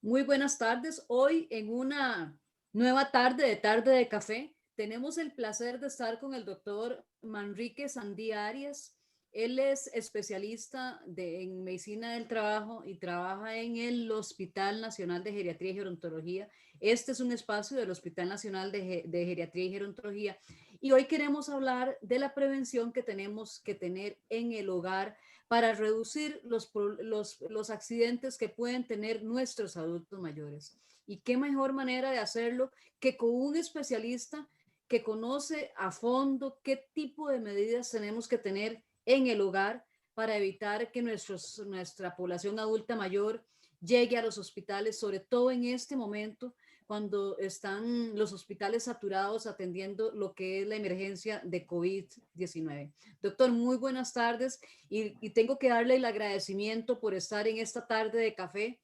Muy buenas tardes. Hoy en una nueva tarde de café, tenemos el placer de estar con el doctor Manrique Sandí Arias. Él es especialista en medicina del trabajo y trabaja en el Hospital Nacional de Geriatría y Gerontología. Este es un espacio del Hospital Nacional de Geriatría y Gerontología. Y hoy queremos hablar de la prevención que tenemos que tener en el hogar para reducir los accidentes que pueden tener nuestros adultos mayores. Y qué mejor manera de hacerlo que con un especialista que conoce a fondo qué tipo de medidas tenemos que tener en el hogar para evitar que nuestra población adulta mayor llegue a los hospitales, sobre todo en este momento cuando están los hospitales saturados atendiendo lo que es la emergencia de COVID-19. Doctor, muy buenas tardes y tengo que darle el agradecimiento por estar en esta tarde de café,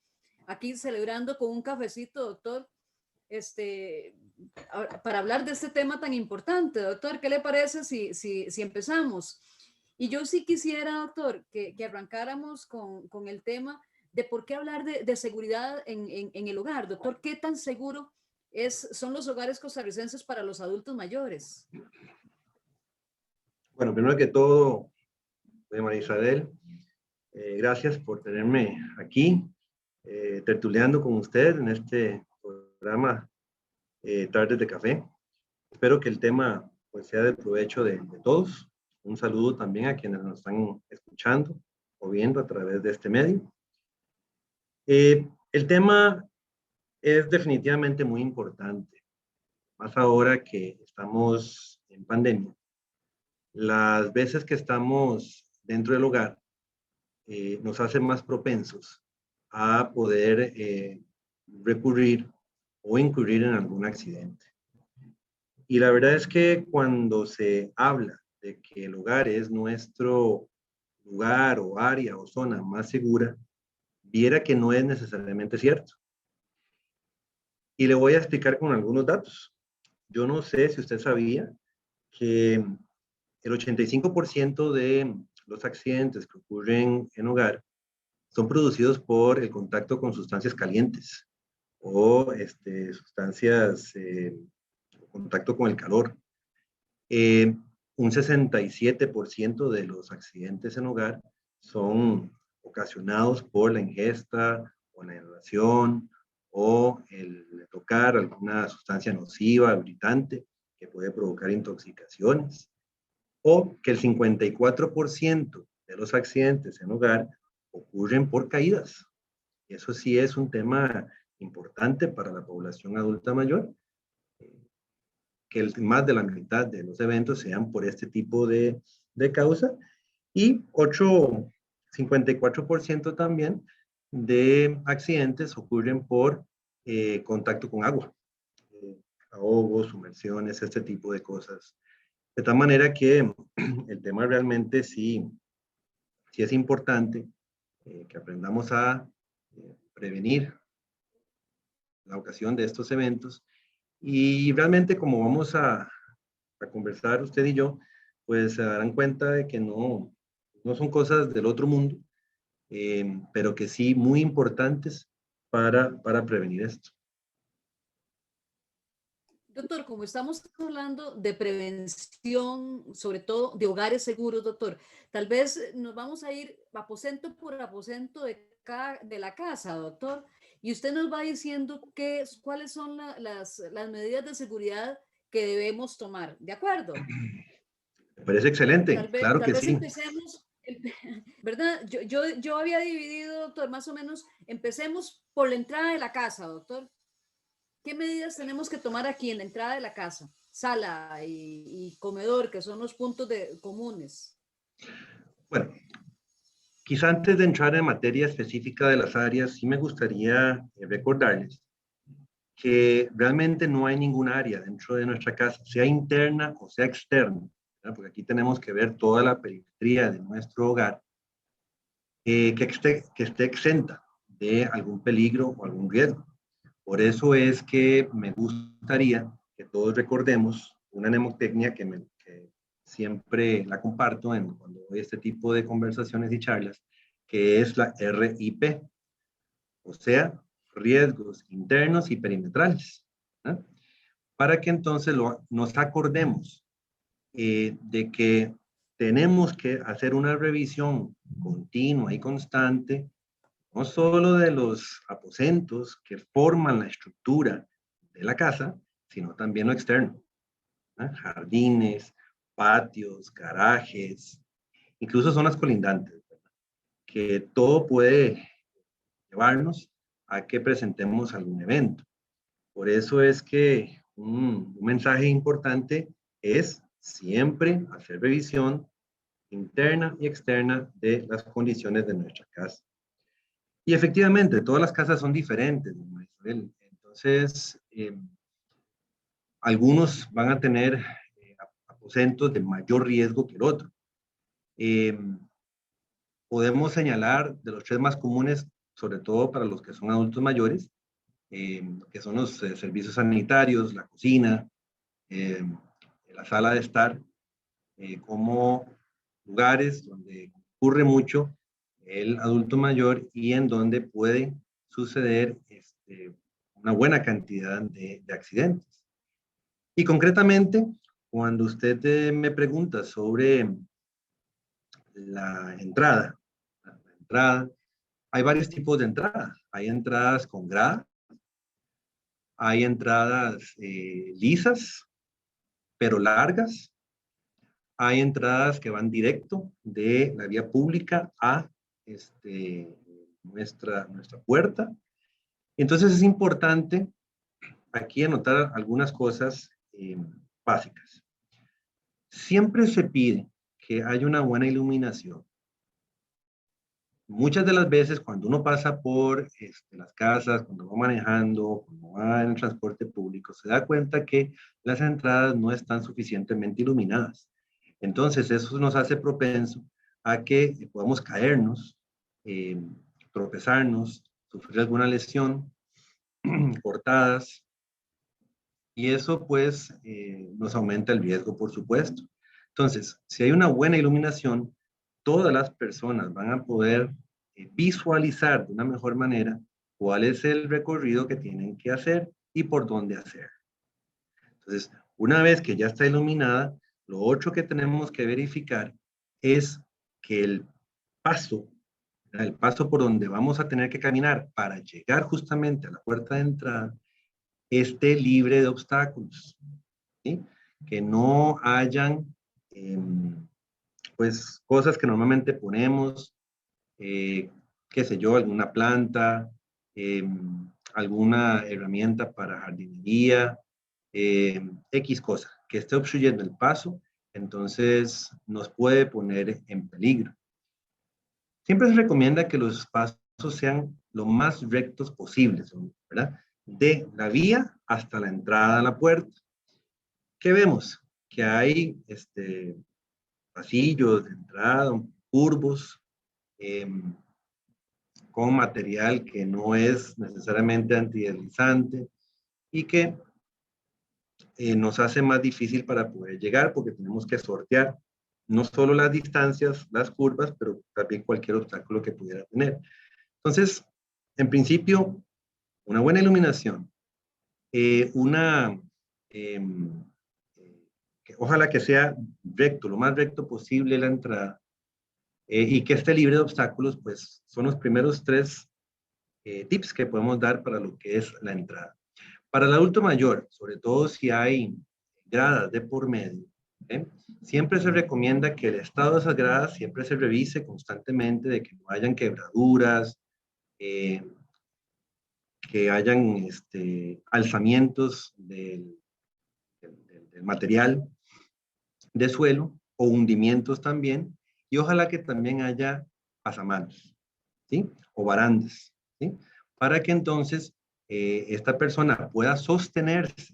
aquí celebrando con un cafecito, doctor, este, para hablar de este tema tan importante. Doctor, ¿qué le parece si empezamos? Y yo sí quisiera, doctor, que arrancáramos con el tema de por qué hablar de seguridad en el hogar. Doctor, ¿qué tan seguro son los hogares costarricenses para los adultos mayores? Bueno, primero que todo, María Isabel, gracias por tenerme aquí, tertuleando con usted en este programa Tardes de Café. Espero que el tema pues, sea de provecho de todos. Un saludo también a quienes nos están escuchando o viendo a través de este medio. El tema es definitivamente muy importante, más ahora que estamos en pandemia. Las veces que estamos dentro del hogar nos hace más propensos a poder recurrir o incurrir en algún accidente. Y la verdad es que cuando se habla de que el hogar es nuestro lugar o área o zona más segura, viera que no es necesariamente cierto. Y le voy a explicar con algunos datos. Yo no sé si usted sabía que el 85% de los accidentes que ocurren en hogar son producidos por el contacto con sustancias calientes o sustancias, contacto con el calor. Un 67% de los accidentes en hogar son ocasionados por la ingesta o la inhalación o el tocar alguna sustancia nociva, irritante, que puede provocar intoxicaciones, o que el 54% de los accidentes en hogar ocurren por caídas. Y eso sí es un tema importante para la población adulta mayor, que más de la mitad de los eventos sean por este tipo de causa, y 54% también de accidentes ocurren por contacto con agua, ahogos, sumersiones, este tipo de cosas. De tal manera que el tema realmente sí es importante que aprendamos a prevenir la ocasión de estos eventos. Y realmente como vamos a conversar usted y yo, pues se darán cuenta de que no son cosas del otro mundo, pero que sí muy importantes para prevenir esto. Doctor, como estamos hablando de prevención, sobre todo de hogares seguros, doctor, tal vez nos vamos a ir aposento por aposento de la casa, doctor, y usted nos va diciendo cuáles son las medidas de seguridad que debemos tomar, ¿de acuerdo? Me parece excelente, claro Tal que vez sí. empecemos, ¿verdad? Yo había dividido, doctor, más o menos, empecemos por la entrada de la casa, doctor. ¿Qué medidas tenemos que tomar aquí en la entrada de la casa? Sala y comedor, que son los puntos comunes. Bueno, quizá antes de entrar en materia específica de las áreas, sí me gustaría recordarles que realmente no hay ningún área dentro de nuestra casa, sea interna o sea externa, ¿verdad? Porque aquí tenemos que ver toda la perimetría de nuestro hogar, que esté exenta de algún peligro o algún riesgo. Por eso es que me gustaría que todos recordemos una mnemotecnia que siempre la comparto cuando doy este tipo de conversaciones y charlas, que es la RIP, o sea, riesgos internos y perimetrales, ¿no? Para que entonces nos acordemos de que tenemos que hacer una revisión continua y constante, no solo de los aposentos que forman la estructura de la casa, sino también lo externo, ¿no? Jardines, patios, garajes, incluso zonas colindantes, ¿verdad? Que todo puede llevarnos a que presentemos algún evento. Por eso es que un mensaje importante es siempre hacer revisión interna y externa de las condiciones de nuestra casa. Y efectivamente, todas las casas son diferentes, doña Isabel. Entonces, algunos van a tener aposentos de mayor riesgo que el otro. Podemos señalar de los tres más comunes, sobre todo para los que son adultos mayores, que son los servicios sanitarios, la cocina, la sala de estar, como lugares donde ocurre mucho el adulto mayor y en donde puede suceder una buena cantidad de accidentes. Y concretamente, cuando usted me pregunta sobre la entrada, hay varios tipos de entradas. Hay entradas con grada, hay entradas lisas, pero largas. Hay entradas que van directo de la vía pública a nuestra puerta. Entonces es importante aquí anotar algunas cosas básicas. Siempre se pide que haya una buena iluminación. Muchas de las veces cuando uno pasa por las casas, cuando va manejando, cuando va en el transporte público, se da cuenta que las entradas no están suficientemente iluminadas. Entonces eso nos hace propenso a que podamos caernos, tropezarnos, sufrir alguna lesión, cortadas, y eso pues nos aumenta el riesgo, por supuesto. Entonces, si hay una buena iluminación, todas las personas van a poder visualizar de una mejor manera cuál es el recorrido que tienen que hacer y por dónde hacer. Entonces, una vez que ya está iluminada, lo otro que tenemos que verificar es que el paso por donde vamos a tener que caminar para llegar justamente a la puerta de entrada, esté libre de obstáculos, ¿sí? Que no hayan pues cosas que normalmente ponemos, qué sé yo, alguna planta, alguna herramienta para jardinería, X cosa, que esté obstruyendo el paso, entonces nos puede poner en peligro. Siempre se recomienda que los pasos sean lo más rectos posibles, ¿verdad? De la vía hasta la entrada a la puerta. ¿Qué vemos? Que hay pasillos de entrada, curvos, con material que no es necesariamente antideslizante y que nos hace más difícil para poder llegar porque tenemos que sortear no solo las distancias, las curvas, pero también cualquier obstáculo que pudiera tener. Entonces, en principio, una buena iluminación, ojalá que sea recto, lo más recto posible la entrada, y que esté libre de obstáculos, pues son los primeros tres tips que podemos dar para lo que es la entrada. Para el adulto mayor, sobre todo si hay gradas de por medio, siempre se recomienda que el estado de esas gradas siempre se revise constantemente, de que no hayan quebraduras, que hayan alzamientos del material de suelo o hundimientos también, y ojalá que también haya pasamanos, ¿sí? O barandas, ¿sí? Para que entonces esta persona pueda sostenerse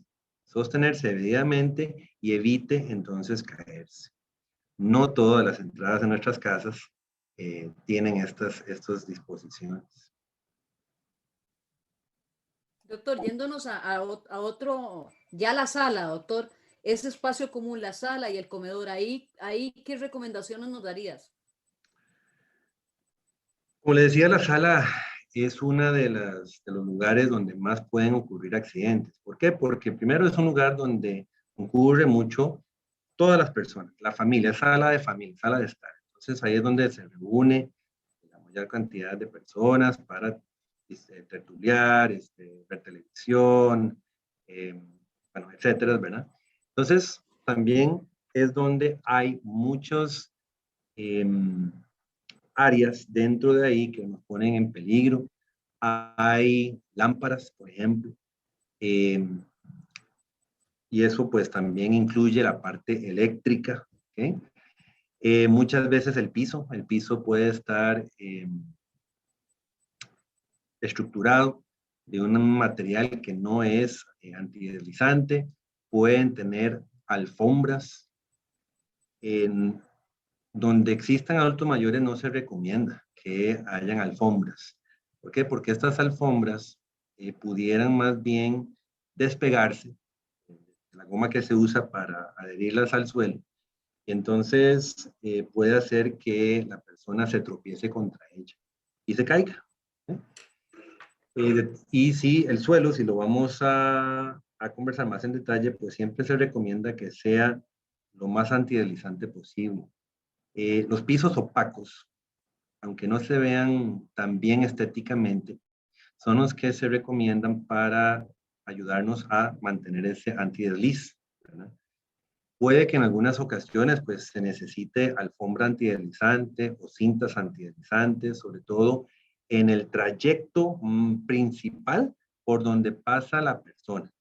debidamente y evite entonces caerse. No todas las entradas de nuestras casas tienen estas disposiciones. Doctor, yéndonos a otro, ya la sala, doctor, ese espacio común, la sala y el comedor, ahí ¿qué recomendaciones nos darías? Como le decía, la sala es una de los lugares donde más pueden ocurrir accidentes. ¿Por qué? Porque primero es un lugar donde ocurre mucho todas las personas, la familia, sala de familia, sala de estar. Entonces ahí es donde se reúne la mayor cantidad de personas para tertuliar, ver televisión, bueno, etcétera, ¿verdad? Entonces también es donde hay muchos áreas dentro de ahí que nos ponen en peligro. Hay lámparas, por ejemplo, y eso pues también incluye la parte eléctrica, ¿ok? Muchas veces el piso puede estar estructurado de un material que no es antideslizante, pueden tener alfombras. En donde existan adultos mayores no se recomienda que hayan alfombras. ¿Por qué? Porque estas alfombras pudieran más bien despegarse de la goma que se usa para adherirlas al suelo. Y entonces puede hacer que la persona se tropiece contra ella y se caiga. ¿Eh? Y si el suelo, si lo vamos a conversar más en detalle, pues siempre se recomienda que sea lo más antideslizante posible. Los pisos opacos, aunque no se vean tan bien estéticamente, son los que se recomiendan para ayudarnos a mantener ese antidesliz, ¿verdad? Puede que en algunas ocasiones pues se necesite alfombra antideslizante o cintas antideslizantes, sobre todo en el trayecto principal por donde pasa la persona,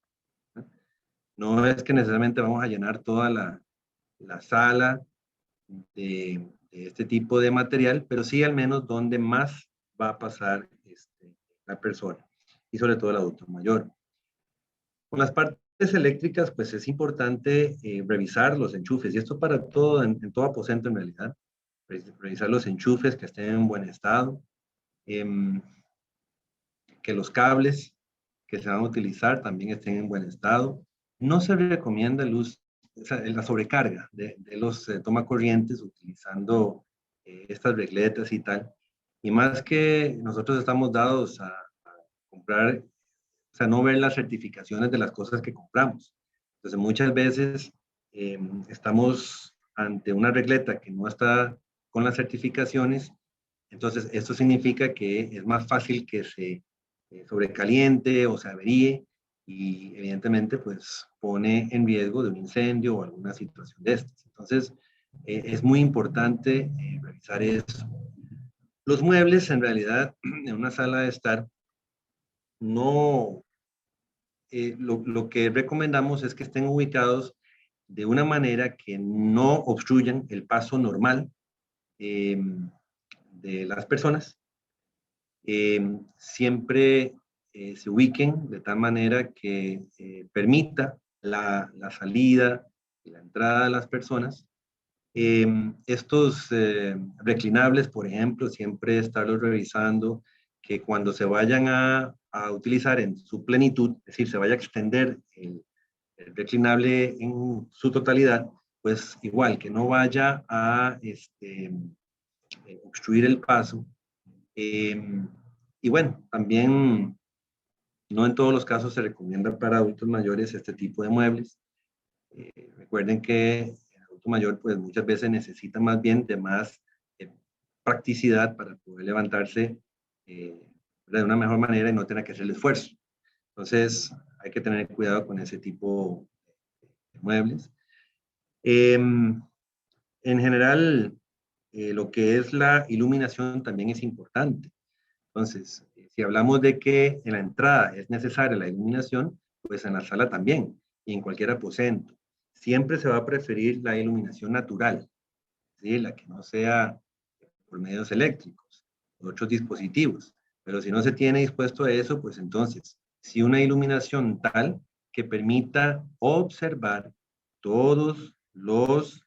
¿no? No es que necesariamente vamos a llenar toda la sala de este tipo de material, pero sí al menos donde más va a pasar la persona y sobre todo el adulto mayor. Con las partes eléctricas, pues es importante revisar los enchufes, y esto para todo, en todo aposento en realidad, revisar los enchufes que estén en buen estado, que los cables que se van a utilizar también estén en buen estado. No se recomienda la sobrecarga de los tomacorrientes utilizando estas regletas y tal. Y más que nosotros estamos dados a comprar, o sea, no ver las certificaciones de las cosas que compramos. Entonces, muchas veces estamos ante una regleta que no está con las certificaciones. Entonces, esto significa que es más fácil que se sobrecaliente o se averíe y evidentemente pues pone en riesgo de un incendio o alguna situación de estas. Entonces, es muy importante revisar eso. Los muebles en realidad en una sala de estar no, lo que recomendamos es que estén ubicados de una manera que no obstruyan el paso normal de las personas. Siempre se ubiquen de tal manera que permita la salida y la entrada de las personas. Estos reclinables, por ejemplo, siempre estarlos revisando, que cuando se vayan a utilizar en su plenitud, es decir, se vaya a extender el reclinable en su totalidad, pues igual, que no vaya a obstruir el paso. Y bueno, también no en todos los casos se recomienda para adultos mayores este tipo de muebles. Recuerden que el adulto mayor pues muchas veces necesita más bien de más practicidad para poder levantarse de una mejor manera y no tener que hacer el esfuerzo. Entonces hay que tener cuidado con ese tipo de muebles. En general, lo que es la iluminación también es importante. Entonces, si hablamos de que en la entrada es necesaria la iluminación, pues en la sala también y en cualquier aposento. Siempre se va a preferir la iluminación natural, ¿sí? La que no sea por medios eléctricos o otros dispositivos. Pero si no se tiene dispuesto a eso, pues entonces, si una iluminación tal que permita observar todos los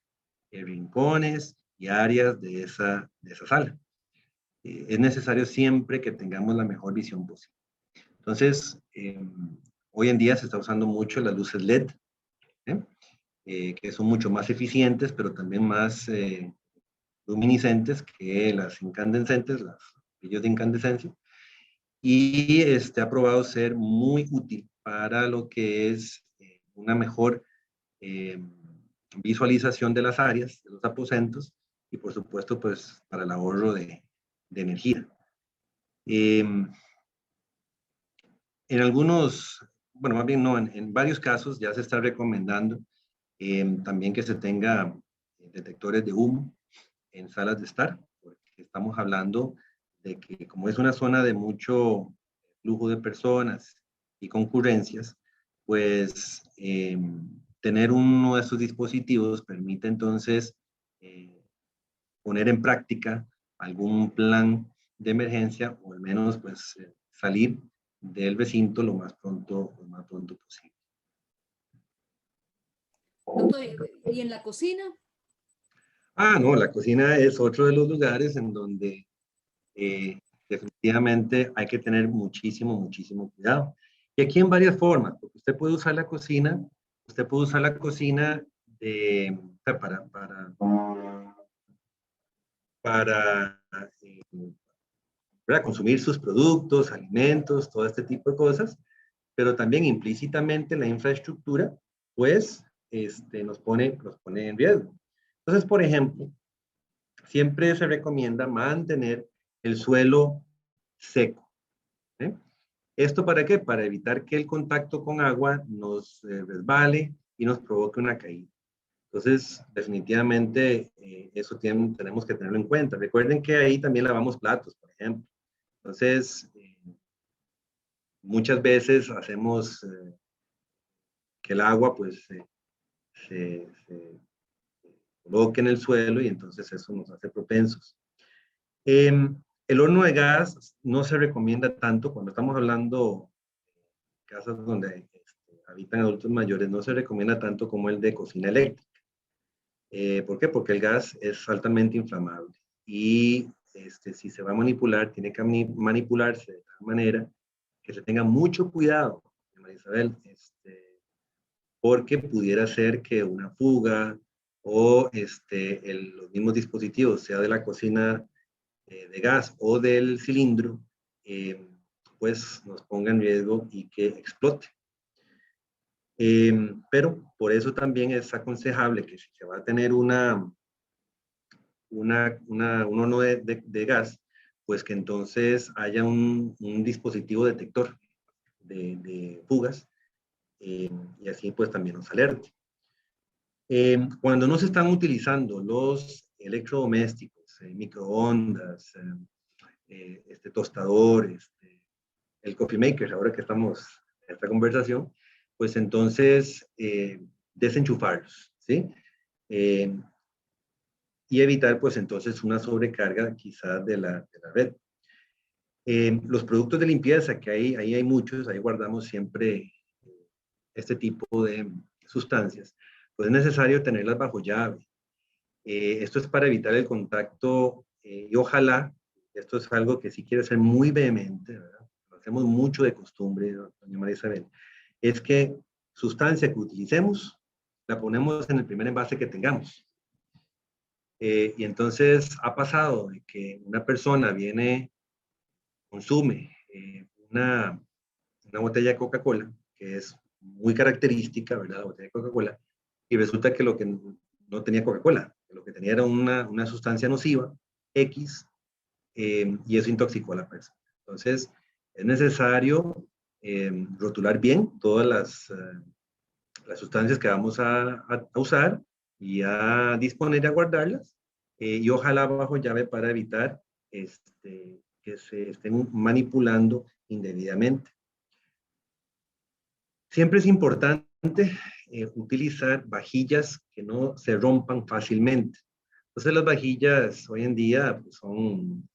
rincones y áreas de esa sala. Es necesario siempre que tengamos la mejor visión posible. Entonces, hoy en día se está usando mucho las luces LED, que son mucho más eficientes, pero también más luminiscentes que las incandescentes, las brillos de incandescencia. y ha probado ser muy útil para lo que es una mejor eh, visualización de las áreas, de los aposentos, y por supuesto, pues para el ahorro de energía. En algunos, bueno, más bien no, en varios casos ya se está recomendando también que se tenga detectores de humo en salas de estar, porque estamos hablando de que como es una zona de mucho flujo de personas y concurrencias, pues tener uno de estos dispositivos permite entonces eh, poner en práctica algún plan de emergencia o al menos pues salir del recinto lo más pronto posible. Doctor, ¿y en la cocina? No, la cocina es otro de los lugares en donde eh, definitivamente hay que tener muchísimo, muchísimo cuidado. Y aquí en varias formas, porque usted puede usar la cocina o sea, para consumir sus productos, alimentos, todo este tipo de cosas, pero también implícitamente la infraestructura, pues, nos pone en riesgo. Entonces, por ejemplo, siempre se recomienda mantener el suelo seco. ¿Eh? ¿Esto para qué? Para evitar que el contacto con agua nos resbale y nos provoque una caída. Entonces, definitivamente, tenemos que tenerlo en cuenta. Recuerden que ahí también lavamos platos, por ejemplo. Entonces, muchas veces hacemos que el agua pues se coloque en el suelo y entonces eso nos hace propensos. Eh, el horno de gas no se recomienda tanto cuando estamos hablando de casas donde habitan adultos mayores, no se recomienda tanto como el de cocina eléctrica. ¿Por qué? Porque el gas es altamente inflamable y si se va a manipular, tiene que manipularse de tal manera que se tenga mucho cuidado, María Isabel, porque pudiera ser que una fuga o los mismos dispositivos, sea de la cocina de gas o del cilindro, eh, pues nos ponga en riesgo y que explote. Pero por eso también es aconsejable que si se va a tener un horno de gas, pues que entonces haya un dispositivo detector de fugas y así pues también nos alerte. Cuando no se están utilizando los electrodomésticos, microondas, tostadores, el coffee maker, ahora que estamos en esta conversación, pues entonces desenchufarlos, ¿sí? Eh, y evitar pues entonces una sobrecarga quizás de la red. Los productos de limpieza, que ahí hay muchos, ahí guardamos siempre este tipo de sustancias, pues es necesario tenerlas bajo llave. Esto es para evitar el contacto y ojalá, esto es algo que sí quiere ser muy vehemente, ¿verdad? Lo hacemos mucho de costumbre, doña María Isabel, es que sustancia que utilicemos, la ponemos en el primer envase que tengamos. Y entonces ha pasado de que una persona viene, consume una botella de Coca-Cola, que es muy característica, ¿verdad? La botella de Coca-Cola, y resulta que lo que no tenía Coca-Cola, lo que tenía era una sustancia nociva, X, y eso intoxicó a la persona. Entonces, es necesario rotular bien todas las sustancias que vamos a usar y a disponer y a guardarlas, y ojalá bajo llave para evitar que se estén manipulando indebidamente. Siempre es importante utilizar vajillas que no se rompan fácilmente. Entonces las vajillas hoy en día pues, son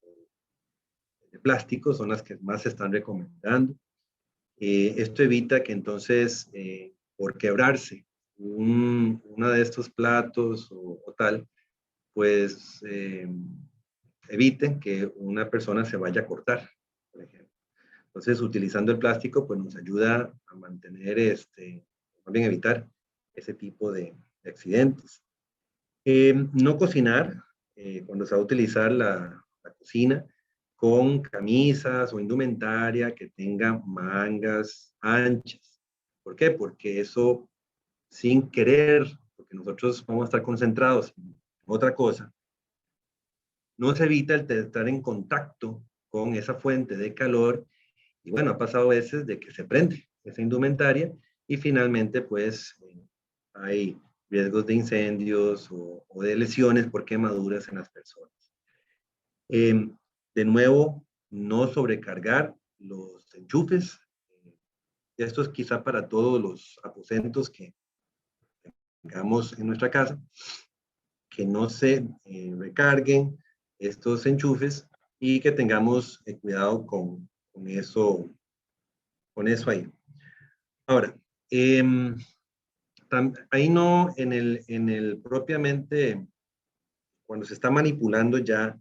de plástico, son las que más se están recomendando. Esto evita que entonces, por quebrarse uno de estos platos o tal, pues eviten que una persona se vaya a cortar, por ejemplo. Entonces, utilizando el plástico, pues nos ayuda a mantener, más bien evitar ese tipo de accidentes. No cocinar cuando se va a utilizar la cocina con camisas o indumentaria que tenga mangas anchas. ¿Por qué? Porque eso, sin querer, porque nosotros vamos a estar concentrados en otra cosa, nos evita el estar en contacto con esa fuente de calor. Y bueno, ha pasado veces de que se prende esa indumentaria y finalmente pues hay riesgos de incendios o de lesiones por quemaduras en las personas. De nuevo, no sobrecargar los enchufes. Esto es quizá para todos los aposentos que tengamos en nuestra casa, que no se recarguen estos enchufes y que tengamos cuidado con eso ahí. Ahora, ahí no, en el propiamente, cuando se está manipulando ya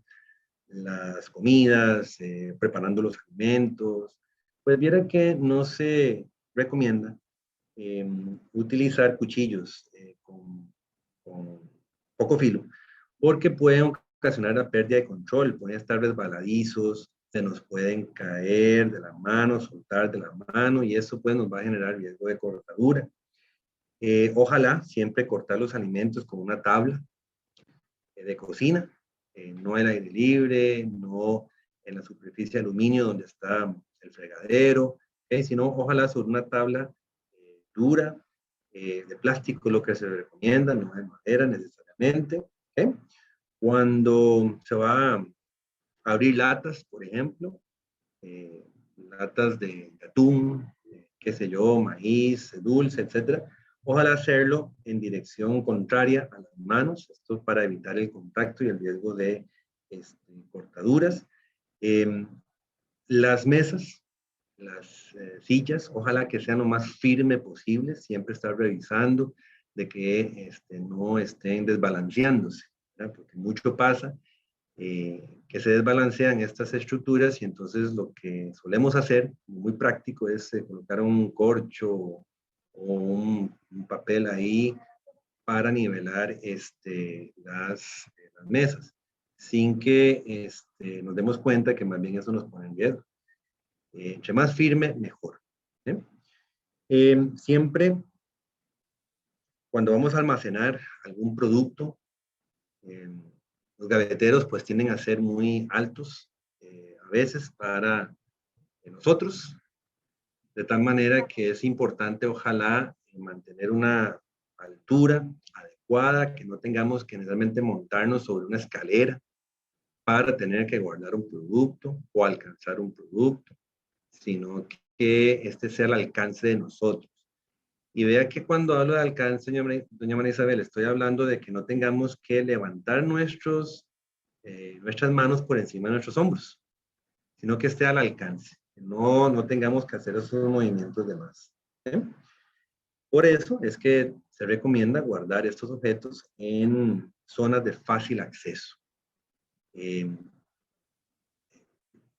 las comidas, preparando los alimentos, pues viera que no se recomienda utilizar cuchillos con poco filo, porque pueden ocasionar la pérdida de control, pueden estar resbaladizos, se nos pueden caer de la mano, soltar de la mano, y eso pues nos va a generar riesgo de cortadura. Ojalá siempre cortar los alimentos con una tabla de cocina, no el aire libre, no en la superficie de aluminio donde está el fregadero, sino ojalá sobre una tabla dura, de plástico, lo que se recomienda, no de madera necesariamente. Cuando se va a abrir latas, por ejemplo, latas de atún, qué sé yo, maíz, dulce, etcétera. Ojalá hacerlo en dirección contraria a las manos, esto para evitar el contacto y el riesgo de cortaduras. Las mesas, las sillas, ojalá que sean lo más firme posible, siempre estar revisando de que no estén desbalanceándose, ¿verdad? Porque mucho pasa que se desbalancean estas estructuras y entonces lo que solemos hacer, muy práctico, es colocar un corcho o un papel ahí para nivelar las mesas, sin que nos demos cuenta que más bien eso nos pone en riesgo. Entre más firme, mejor. Siempre, cuando vamos a almacenar algún producto, los gaveteros pues tienden a ser muy altos a veces para nosotros, de tal manera que es importante ojalá mantener una altura adecuada, que no tengamos que necesariamente montarnos sobre una escalera para tener que guardar un producto o alcanzar un producto, sino que este sea al alcance de nosotros. Y vea que cuando hablo de alcance, doña María Isabel, estoy hablando de que no tengamos que levantar nuestras manos por encima de nuestros hombros, sino que esté al alcance, que no tengamos que hacer esos movimientos de más. Por eso es que se recomienda guardar estos objetos en zonas de fácil acceso. El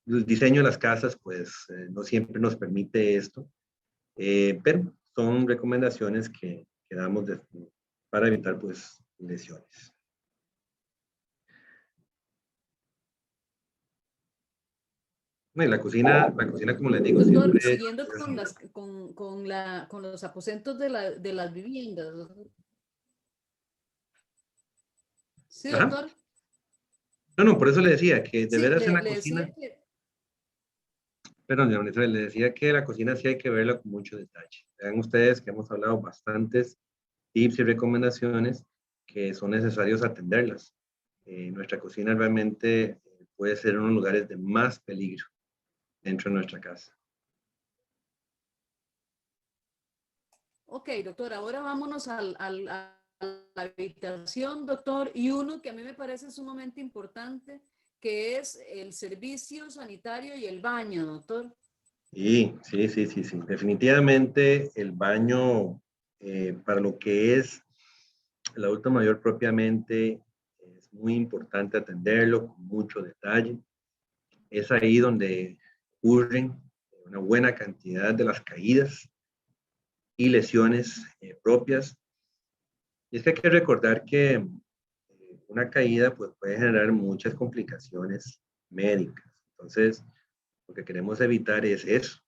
diseño de las casas, pues, no siempre nos permite esto, pero son recomendaciones que damos para evitar, pues, lesiones. Y la cocina, como les digo, Doctor, siempre siguiendo con los aposentos de las viviendas. Sí, Ajá. doctor. No, por eso le decía que de Sí, veras en la le cocina, decía que... perdón, doña Isabel, le decía que la cocina sí hay que verla con mucho detalle. Vean ustedes que hemos hablado bastantes tips y recomendaciones que son necesarios atenderlas. Nuestra cocina realmente puede ser uno de los lugares de más peligro dentro de nuestra casa. Ok, doctor, ahora vámonos a la habitación, doctor, y uno que a mí me parece sumamente importante, que es el servicio sanitario y el baño, doctor. Sí. Definitivamente el baño, para lo que es el adulto mayor propiamente, es muy importante atenderlo con mucho detalle. Es ahí donde ocurren una buena cantidad de las caídas y lesiones propias. Y es que hay que recordar que una caída pues, puede generar muchas complicaciones médicas. Entonces, lo que queremos evitar es eso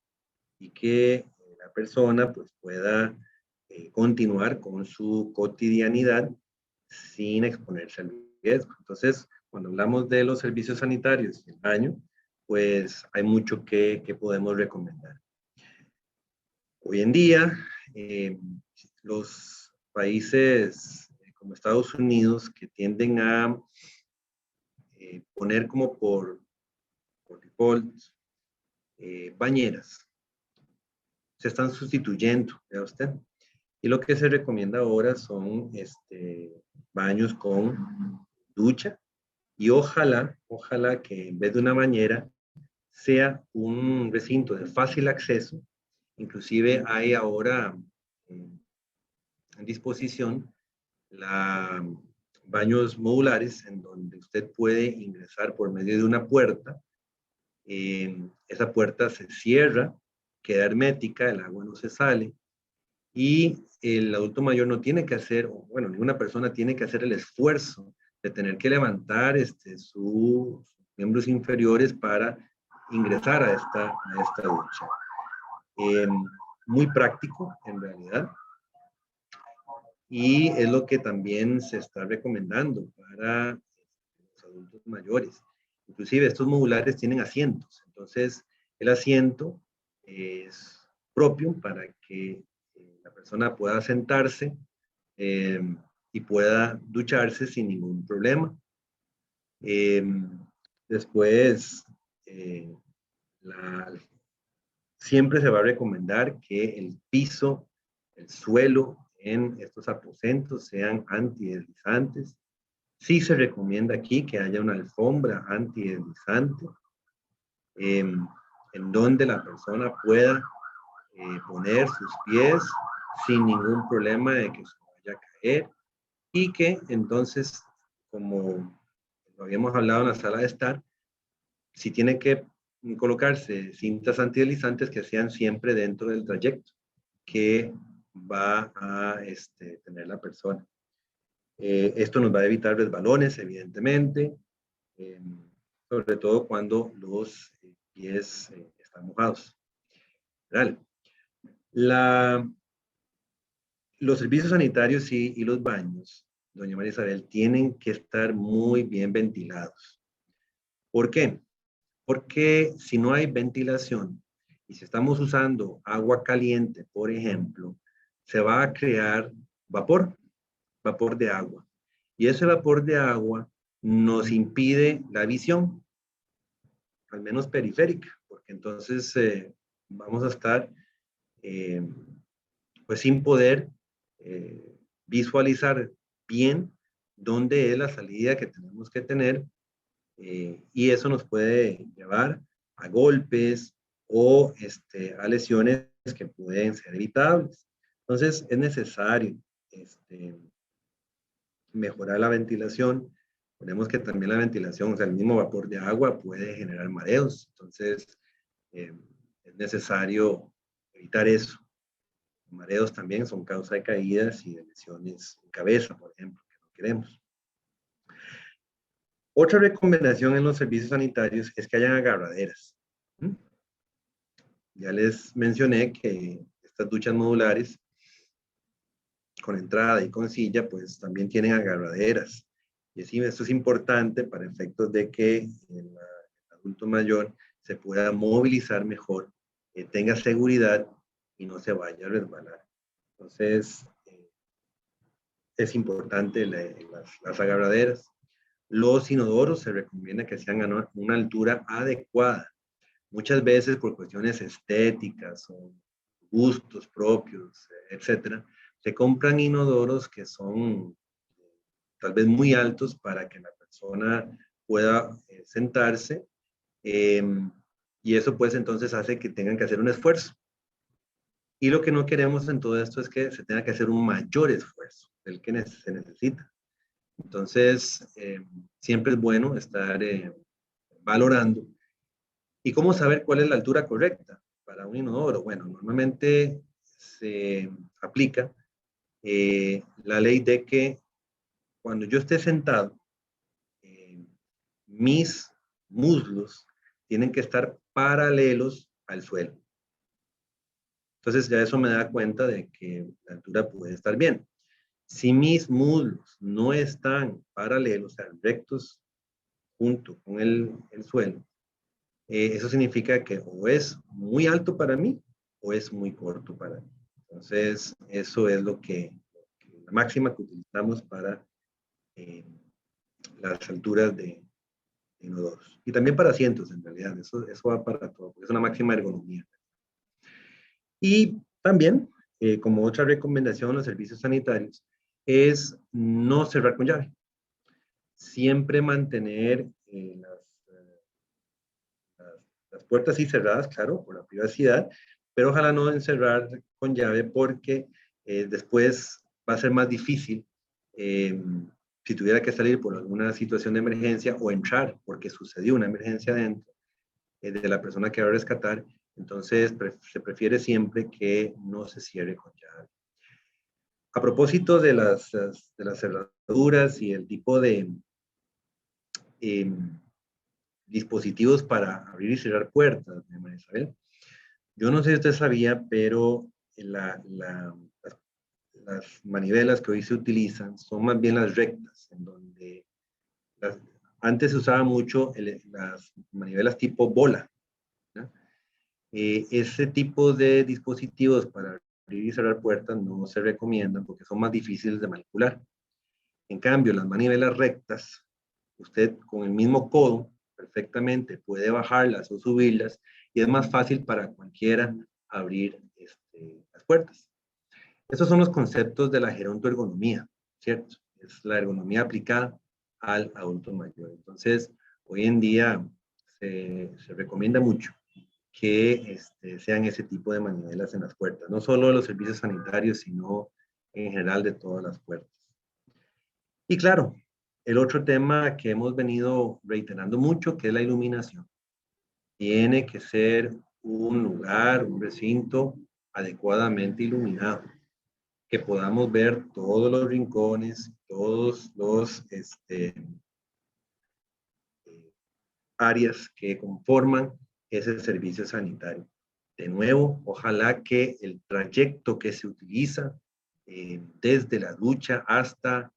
y que la persona pues pueda continuar con su cotidianidad sin exponerse al riesgo. Entonces, cuando hablamos de los servicios sanitarios y el baño, pues hay mucho que podemos recomendar. Hoy en día, los países como Estados Unidos, que tienden a poner como por default bañeras, se están sustituyendo, vea usted. Y lo que se recomienda ahora son baños con ducha y ojalá que en vez de una bañera sea un recinto de fácil acceso. Inclusive hay ahora en disposición baños modulares en donde usted puede ingresar por medio de una puerta. Esa puerta se cierra, queda hermética, el agua no se sale y el adulto mayor no tiene que hacer, bueno, ninguna persona tiene que hacer el esfuerzo de tener que levantar sus miembros inferiores para ingresar a esta ducha. Muy práctico en realidad y es lo que también se está recomendando para los adultos mayores. Inclusive estos modulares tienen asientos, entonces el asiento es propio para que la persona pueda sentarse y pueda ducharse sin ningún problema. Después, siempre se va a recomendar que el piso, el suelo en estos aposentos sean antideslizantes. Sí se recomienda aquí que haya una alfombra antideslizante en donde la persona pueda poner sus pies sin ningún problema de que se vaya a caer y que entonces, como lo habíamos hablado en la sala de estar, si tiene que colocarse cintas antideslizantes que sean siempre dentro del trayecto que va a tener la persona. Esto nos va a evitar resbalones, evidentemente, sobre todo cuando los pies están mojados. ¿Vale? Los servicios sanitarios y los baños, doña María Isabel, tienen que estar muy bien ventilados. ¿Por qué? Porque si no hay ventilación y si estamos usando agua caliente, por ejemplo, se va a crear vapor de agua. Y ese vapor de agua nos impide la visión, al menos periférica, porque entonces vamos a estar pues sin poder visualizar bien dónde es la salida que tenemos que tener y eso nos puede llevar a golpes o a lesiones que pueden ser evitables. Entonces es necesario mejorar la ventilación. Ponemos que también la ventilación, o sea, el mismo vapor de agua puede generar mareos. Entonces es necesario evitar eso. Los mareos también son causa de caídas y de lesiones en cabeza, por ejemplo, que no queremos. Otra recomendación en los servicios sanitarios es que hayan agarraderas. Ya les mencioné que estas duchas modulares con entrada y con silla, pues también tienen agarraderas. Y así, esto es importante para efectos de que el adulto mayor se pueda movilizar mejor, tenga seguridad y no se vaya a resbalar. Entonces, es importante las agarraderas. Los inodoros se recomienda que sean a una altura adecuada. Muchas veces por cuestiones estéticas o gustos propios, etcétera, se compran inodoros que son tal vez muy altos para que la persona pueda sentarse y eso pues entonces hace que tengan que hacer un esfuerzo. Y lo que no queremos en todo esto es que se tenga que hacer un mayor esfuerzo del que se necesita. Entonces, siempre es bueno estar valorando. ¿Y cómo saber cuál es la altura correcta para un inodoro? Bueno, normalmente se aplica la ley de que cuando yo esté sentado, mis muslos tienen que estar paralelos al suelo. Entonces ya eso me da cuenta de que la altura puede estar bien. Si mis muslos no están paralelos, o sea, rectos junto con el suelo, eso significa que o es muy alto para mí o es muy corto para mí. Entonces, eso es la máxima que utilizamos para las alturas de inodoros. Y también para asientos, en realidad. Eso va para todo, porque es una máxima ergonomía. Y también, como otra recomendación en los servicios sanitarios, es no cerrar con llave. Siempre mantener las puertas sí cerradas, claro, por la privacidad, pero ojalá no encerrar con llave porque después va a ser más difícil si tuviera que salir por alguna situación de emergencia o entrar porque sucedió una emergencia dentro de la persona que va a rescatar. Entonces se prefiere siempre que no se cierre con llave. A propósito de las cerraduras y el tipo de dispositivos para abrir y cerrar puertas, María Isabel, yo no sé si usted sabía, pero las manivelas que hoy se utilizan son más bien las rectas, en donde antes se usaba mucho las manivelas tipo bola, ¿no? Ese tipo de dispositivos para abrir y cerrar puertas no se recomiendan porque son más difíciles de manipular. En cambio, las manivelas rectas, usted con el mismo codo perfectamente puede bajarlas o subirlas y es más fácil para cualquiera abrir las puertas. Esos son los conceptos de la gerontoergonomía, ¿cierto? Es la ergonomía aplicada al adulto mayor. Entonces, hoy en día se recomienda mucho que sean ese tipo de manivelas en las puertas, no solo de los servicios sanitarios, sino en general de todas las puertas. Y claro, el otro tema que hemos venido reiterando mucho, que es la iluminación. Tiene que ser un lugar, un recinto adecuadamente iluminado, que podamos ver todos los rincones, todos los áreas que conforman ese servicio sanitario. De nuevo, ojalá que el trayecto que se utiliza desde la ducha hasta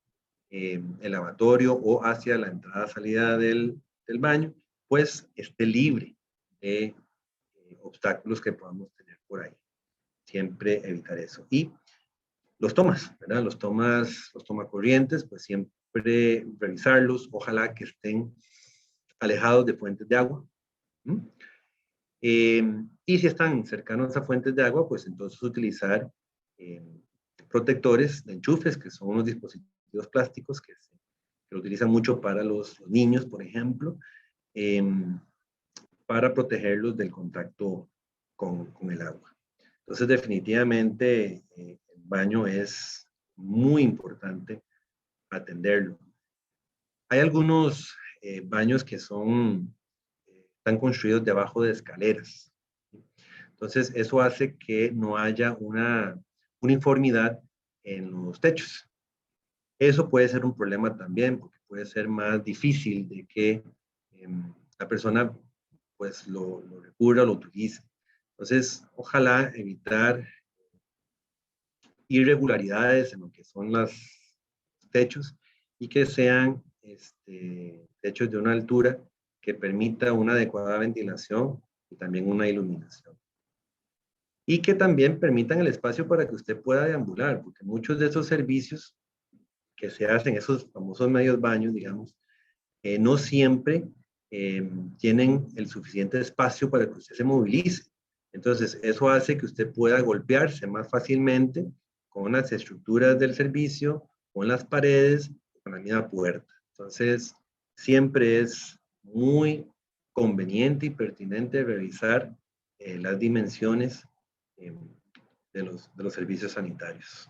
el lavatorio o hacia la entrada-salida del baño, pues esté libre de obstáculos que podamos tener por ahí. Siempre evitar eso. Y los tomas, ¿verdad? Los tomacorrientes, pues siempre revisarlos, ojalá que estén alejados de fuentes de agua. Y si están cercanos a fuentes de agua, pues entonces utilizar protectores de enchufes, que son unos dispositivos plásticos que lo utilizan mucho para los niños, por ejemplo, para protegerlos del contacto con el agua. Entonces, definitivamente, el baño es muy importante atenderlo. Hay algunos baños que están construidos debajo de escaleras. Entonces, eso hace que no haya una uniformidad en los techos. Eso puede ser un problema también, porque puede ser más difícil de que la persona pues lo recurra, lo utilice. Entonces, ojalá evitar irregularidades en lo que son los techos y que sean techos de una altura que permita una adecuada ventilación y también una iluminación. Y que también permitan el espacio para que usted pueda deambular, porque muchos de esos servicios que se hacen, esos famosos medios baños, digamos, no siempre tienen el suficiente espacio para que usted se movilice. Entonces, eso hace que usted pueda golpearse más fácilmente con las estructuras del servicio, con las paredes, con la misma puerta. Entonces, siempre es muy conveniente y pertinente revisar las dimensiones de los servicios sanitarios.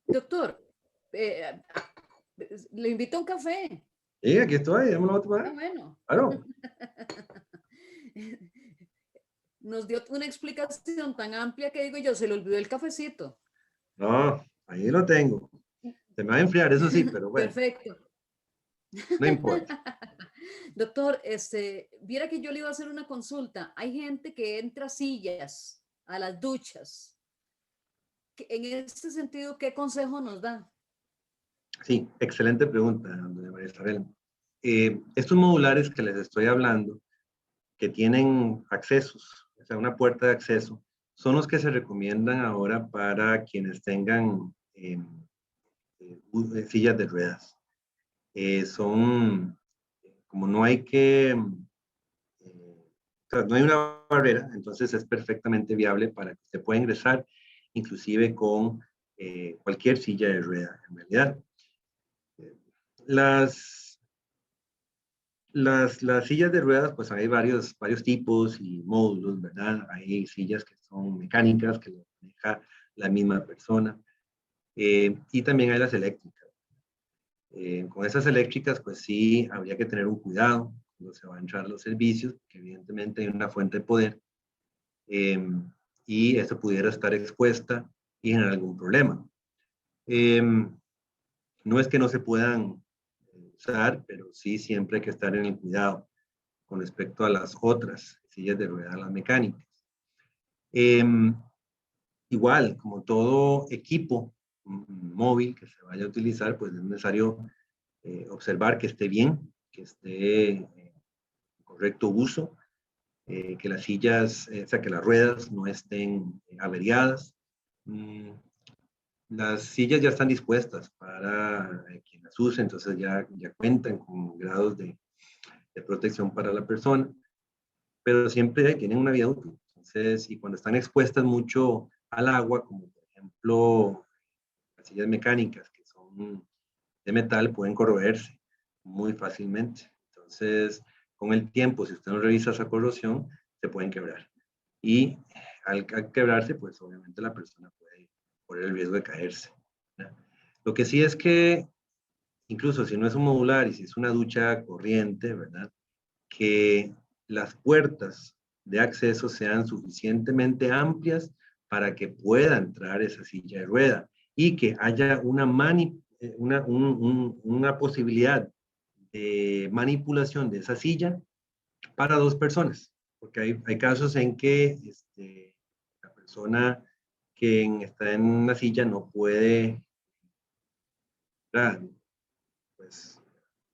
Doctor, le invito a un café. Sí, aquí estoy, ya me lo voy a tomar. Ah, bueno. Claro. Nos dio una explicación tan amplia que digo yo, se le olvidó el cafecito. No, ahí lo tengo. Se me va a enfriar, eso sí, pero bueno, Perfecto. no importa. Doctor, viera que yo le iba a hacer una consulta. Hay gente que entra sillas a las duchas. En este sentido, ¿qué consejo nos da? Sí, excelente pregunta, doña María Isabel. Estos modulares que les estoy hablando, que tienen accesos, o sea, una puerta de acceso, son los que se recomiendan ahora para quienes tengan sillas de ruedas. Son, como no hay que, o sea, no hay una barrera, entonces es perfectamente viable para que usted pueda ingresar, inclusive con cualquier silla de rueda, en realidad. Las, las sillas de ruedas, pues hay varios tipos y módulos, ¿verdad? Hay sillas que son mecánicas, que las maneja la misma persona, y también hay las eléctricas. Con esas eléctricas, pues sí, habría que tener un cuidado cuando se van a entrar los servicios, que evidentemente hay una fuente de poder, eh, y esto pudiera estar expuesta y generar algún problema. Eh, no es que no se puedan usar, pero sí siempre hay que estar en el cuidado con respecto a las otras sillas de ruedas, las mecánicas. Eh, igual, como todo equipo móvil que se vaya a utilizar, pues es necesario observar que esté bien, que esté en correcto uso, que las sillas, o sea, que las ruedas no estén averiadas. Mm, las sillas ya están dispuestas para quien las use, entonces ya cuentan con grados de protección para la persona, pero siempre tienen una vida útil. Entonces, y cuando están expuestas mucho al agua, como por ejemplo las sillas mecánicas que son de metal, pueden corroerse muy fácilmente. Entonces, con el tiempo, si usted no revisa esa corrosión, se pueden quebrar. Y al quebrarse, pues obviamente la persona puede correr el riesgo de caerse, ¿verdad? Lo que sí es que, incluso si no es un modular y si es una ducha corriente, ¿verdad? Que las puertas de acceso sean suficientemente amplias para que pueda entrar esa silla de rueda y que haya una posibilidad de manipulación de esa silla para dos personas, porque hay casos en que la persona que está en una silla no puede, pues,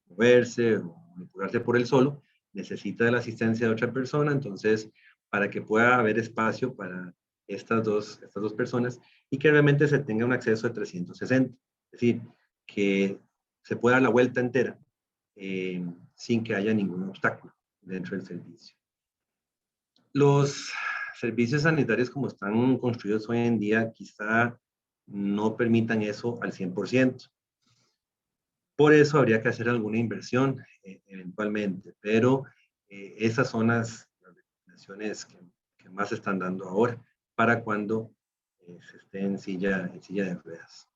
moverse o manipularse por él solo, necesita de la asistencia de otra persona, entonces, para que pueda haber espacio para estas dos personas y que realmente se tenga un acceso de 360, es decir, que se pueda dar la vuelta entera sin que haya ningún obstáculo dentro del servicio. Los servicios sanitarios como están construidos hoy en día quizá no permitan eso al 100%. Por eso habría que hacer alguna inversión eventualmente, pero esas son las recomendaciones que más se están dando ahora para cuando se esté en silla de ruedas.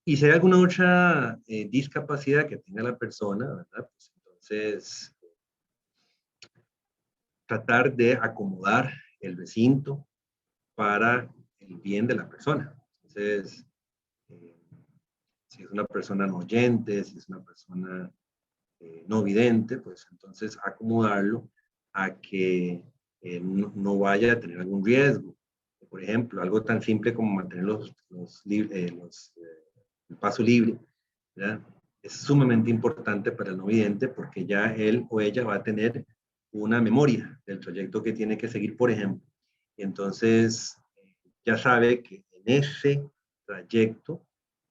Y si hay alguna otra discapacidad que tenga la persona, ¿verdad? Pues entonces tratar de acomodar el recinto para el bien de la persona. Entonces, eh, si es una persona no oyente, si es una persona no vidente, pues entonces acomodarlo a que no vaya a tener algún riesgo. Por ejemplo, algo tan simple como mantener el paso libre, ¿verdad? Es sumamente importante para el no vidente porque ya él o ella va a tener una memoria del trayecto que tiene que seguir, por ejemplo. Y entonces ya sabe que en ese trayecto,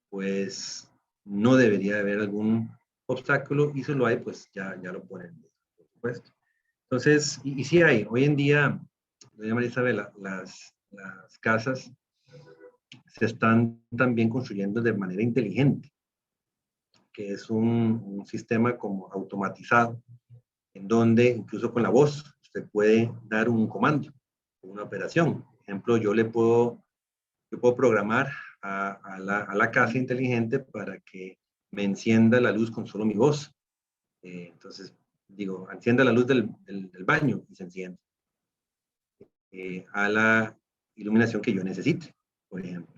pues no debería haber algún obstáculo y si lo hay, pues ya lo ponen, por supuesto. Entonces, y sí hay, hoy en día, doña María Isabel, las casas se están también construyendo de manera inteligente, que es un sistema como automatizado, en donde incluso con la voz usted puede dar un comando, una operación. Por ejemplo, yo puedo programar a la casa inteligente para que me encienda la luz con solo mi voz. Entonces, digo, encienda la luz del baño y se enciende. A la iluminación que yo necesite, por ejemplo.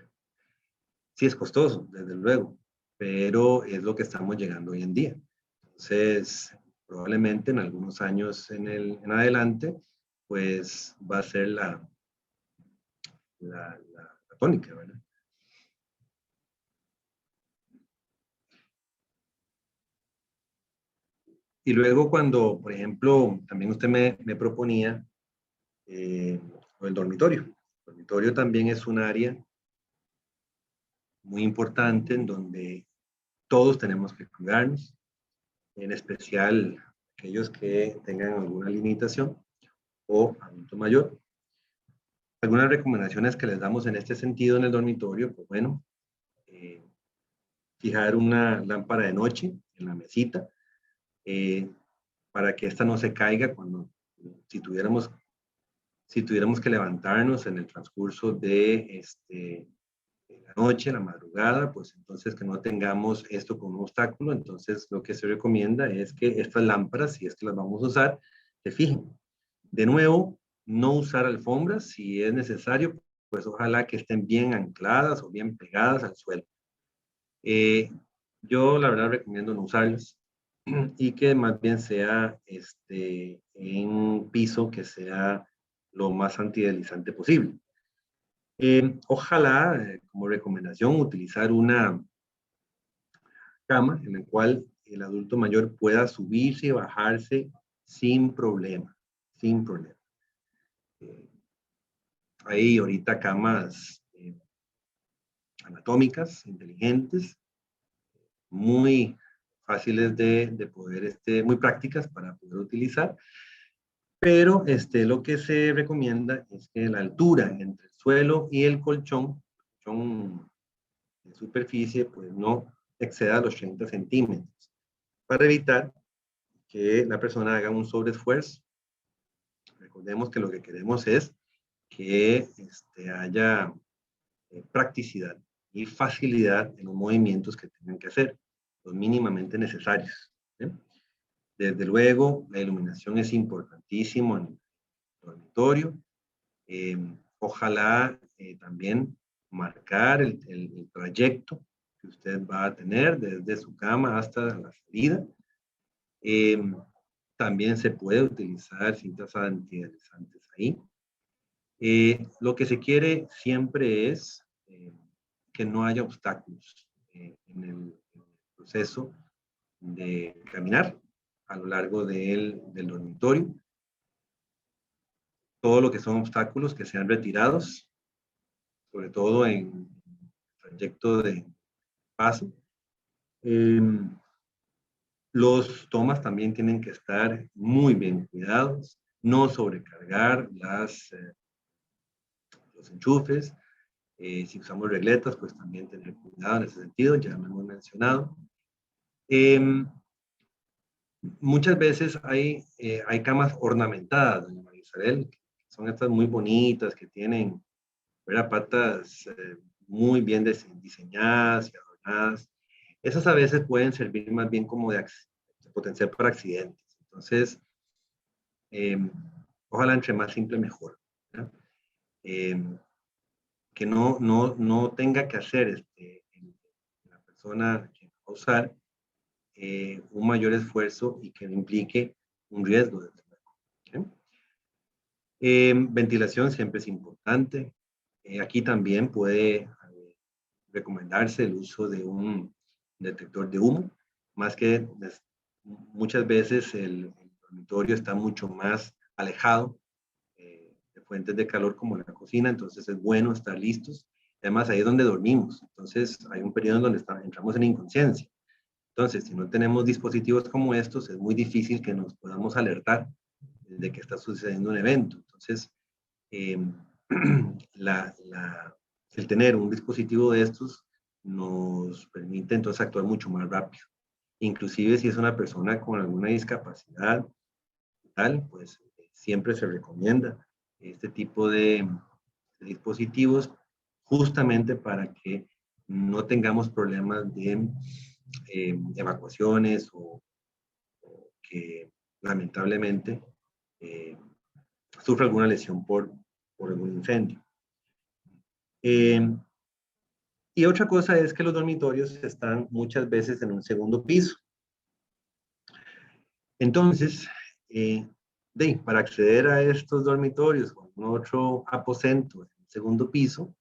Sí es costoso, desde luego, pero es lo que estamos llegando hoy en día. Entonces, probablemente en algunos años en adelante, pues va a ser la tónica, ¿verdad? Y luego cuando, por ejemplo, también usted me proponía el dormitorio. El dormitorio también es un área muy importante en donde todos tenemos que cuidarnos, en especial aquellos que tengan alguna limitación o adulto mayor. Algunas recomendaciones que les damos en este sentido en el dormitorio, pues bueno, eh, fijar una lámpara de noche en la mesita eh, para que esta no se caiga cuando, si tuviéramos, si tuviéramos que levantarnos en el transcurso de la noche, la madrugada, pues entonces que no tengamos esto como un obstáculo. Entonces lo que se recomienda es que estas lámparas, si es que las vamos a usar, se fijen. De nuevo, no usar alfombras si es necesario, pues ojalá que estén bien ancladas o bien pegadas al suelo. Yo la verdad recomiendo no usarlas y que más bien sea en piso que sea lo más antideslizante posible. Ojalá, como recomendación, utilizar una cama en la cual el adulto mayor pueda subirse y bajarse sin problema, sin problema. Hay ahorita camas anatómicas, inteligentes, muy fáciles de poder, muy prácticas para poder utilizar, pero lo que se recomienda es que la altura entre el suelo y el colchón de superficie, pues no exceda los 30 centímetros, para evitar que la persona haga un sobreesfuerzo. Recordemos que lo que queremos es que haya practicidad y facilidad en los movimientos que tengan que hacer, los mínimamente necesarios. ¿Sí? Desde luego, la iluminación es importantísimo en el dormitorio. Ojalá también marcar el trayecto que usted va a tener desde su cama hasta la salida. También se puede utilizar cintas antideslizantes ahí. Lo que se quiere siempre es que no haya obstáculos en el proceso de caminar a lo largo del dormitorio. Todo lo que son obstáculos que sean retirados, sobre todo en el trayecto de paso. Los tomas también tienen que estar muy bien cuidados, no sobrecargar los enchufes. Si usamos regletas, pues también tener cuidado en ese sentido, ya lo hemos mencionado. Muchas veces hay camas ornamentadas, doña María Isabel, que son estas muy bonitas, que tienen patas muy bien diseñadas y adornadas. Esas a veces pueden servir más bien como de potencial para accidentes. Entonces, ojalá entre más simple mejor. Que no tenga que hacer la persona que va a usar un mayor esfuerzo y que no implique un riesgo. Ventilación siempre es importante. Aquí también puede recomendarse el uso de un detector de humo, más que muchas veces el dormitorio está mucho más alejado de fuentes de calor como la cocina, entonces es bueno estar listos. Además, ahí es donde dormimos, entonces hay un periodo en donde entramos en inconsciencia. Entonces, si no tenemos dispositivos como estos, es muy difícil que nos podamos alertar de que está sucediendo un evento. Entonces, el tener un dispositivo de estos nos permite entonces actuar mucho más rápido. Inclusive si es una persona con alguna discapacidad tal, pues siempre se recomienda este tipo de dispositivos justamente para que no tengamos problemas de evacuaciones o que lamentablemente sufra alguna lesión por algún incendio. Y otra cosa es que los dormitorios están muchas veces en un segundo piso. Entonces, para acceder a estos dormitorios o algún otro aposento en el segundo piso,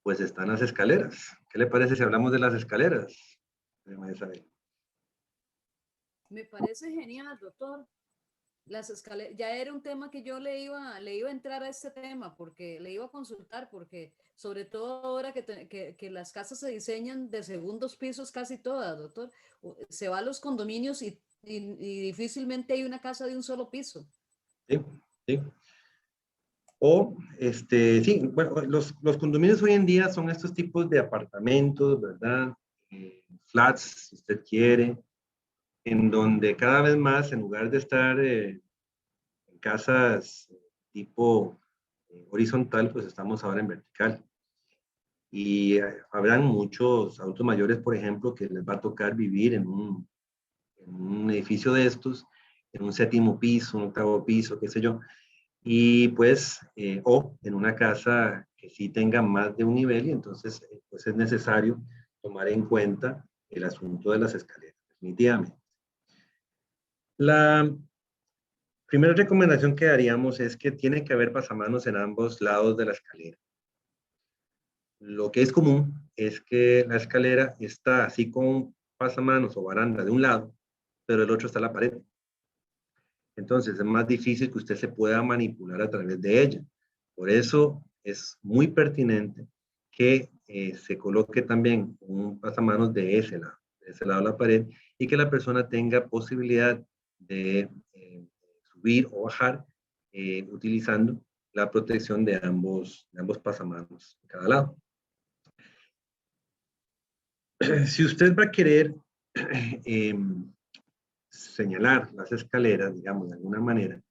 pues están las escaleras. ¿Qué le parece si hablamos de las escaleras? Isabel? Me parece genial, doctor. Las escaleras, ya era un tema que yo le iba a entrar a este tema, porque le iba a consultar, porque sobre todo ahora que las casas se diseñan de segundos pisos casi todas, doctor, se va a los condominios y difícilmente hay una casa de un solo piso. Sí, sí. O, sí, bueno, los condominios hoy en día son estos tipos de apartamentos, ¿verdad? Flats, si usted quiere, en donde cada vez más, en lugar de estar en casas tipo horizontal, pues estamos ahora en vertical. Y habrán muchos adultos mayores, por ejemplo, que les va a tocar vivir en un edificio de estos, en un séptimo piso, un octavo piso, qué sé yo, y pues, o en una casa que sí tenga más de un nivel, y entonces pues es necesario tomar en cuenta el asunto de las escaleras, definitivamente. La primera recomendación que daríamos es que tiene que haber pasamanos en ambos lados de la escalera. Lo que es común es que la escalera está así con pasamanos o baranda de un lado, pero el otro está en la pared. Entonces es más difícil que usted se pueda manipular a través de ella. Por eso es muy pertinente que se coloque también un pasamanos de ese lado de la pared, y que la persona tenga posibilidad de subir o bajar utilizando la protección de ambos pasamanos en cada lado. Si usted va a querer señalar las escaleras, digamos, de alguna manera,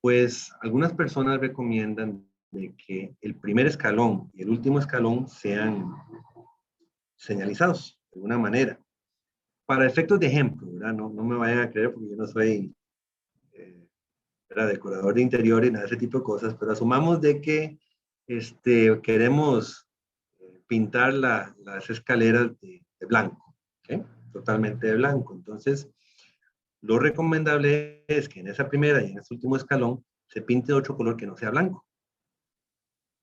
pues algunas personas recomiendan de que el primer escalón y el último escalón sean señalizados de alguna manera. Para efectos de ejemplo, ¿verdad? No me vayan a creer porque yo no soy decorador de interior y nada de ese tipo de cosas, pero asumamos de que queremos pintar las escaleras de blanco, ¿okay? Totalmente de blanco. Entonces, lo recomendable es que en esa primera y en ese último escalón se pinte de otro color que no sea blanco.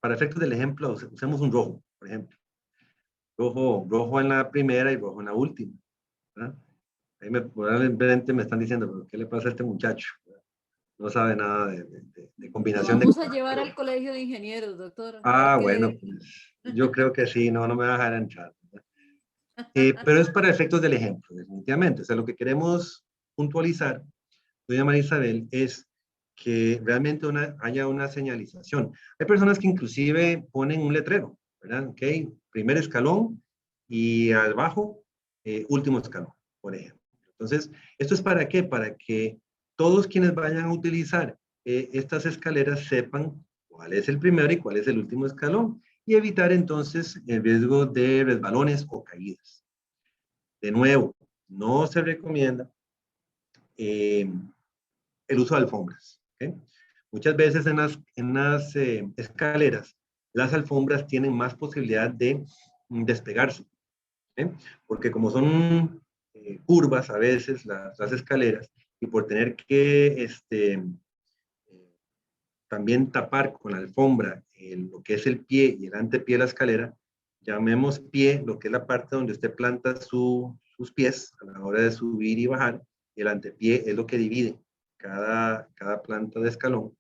Para efectos del ejemplo, usemos un rojo, por ejemplo. Rojo en la primera y rojo en la última, ¿verdad? Ahí probablemente me están diciendo, ¿pero qué le pasa a este muchacho? No sabe nada de Lo combinación de vamos a colores. llevar al colegio de ingenieros, doctor. A ver Ah, bueno, qué. pues yo creo que sí, no me va a dejar entrar. Pero es para efectos del ejemplo, definitivamente. O sea, lo que queremos puntualizar, doña María Isabel, es que realmente haya una señalización. Hay personas que inclusive ponen un letrero, ¿verdad? Ok, primer escalón y abajo, último escalón, por ejemplo. Entonces, ¿esto es para qué? Para que todos quienes vayan a utilizar estas escaleras sepan cuál es el primero y cuál es el último escalón, y evitar entonces el riesgo de resbalones o caídas. De nuevo, no se recomienda el uso de alfombras. ¿Okay? Muchas veces en las escaleras, las alfombras tienen más posibilidad de despegarse, ¿okay? Porque como son curvas a veces las escaleras, y por tener que también tapar con la alfombra lo que es el pie y el antepié de la escalera, llamemos pie lo que es la parte donde usted planta sus pies a la hora de subir y bajar, y el antepié es lo que divide cada planta de escalón.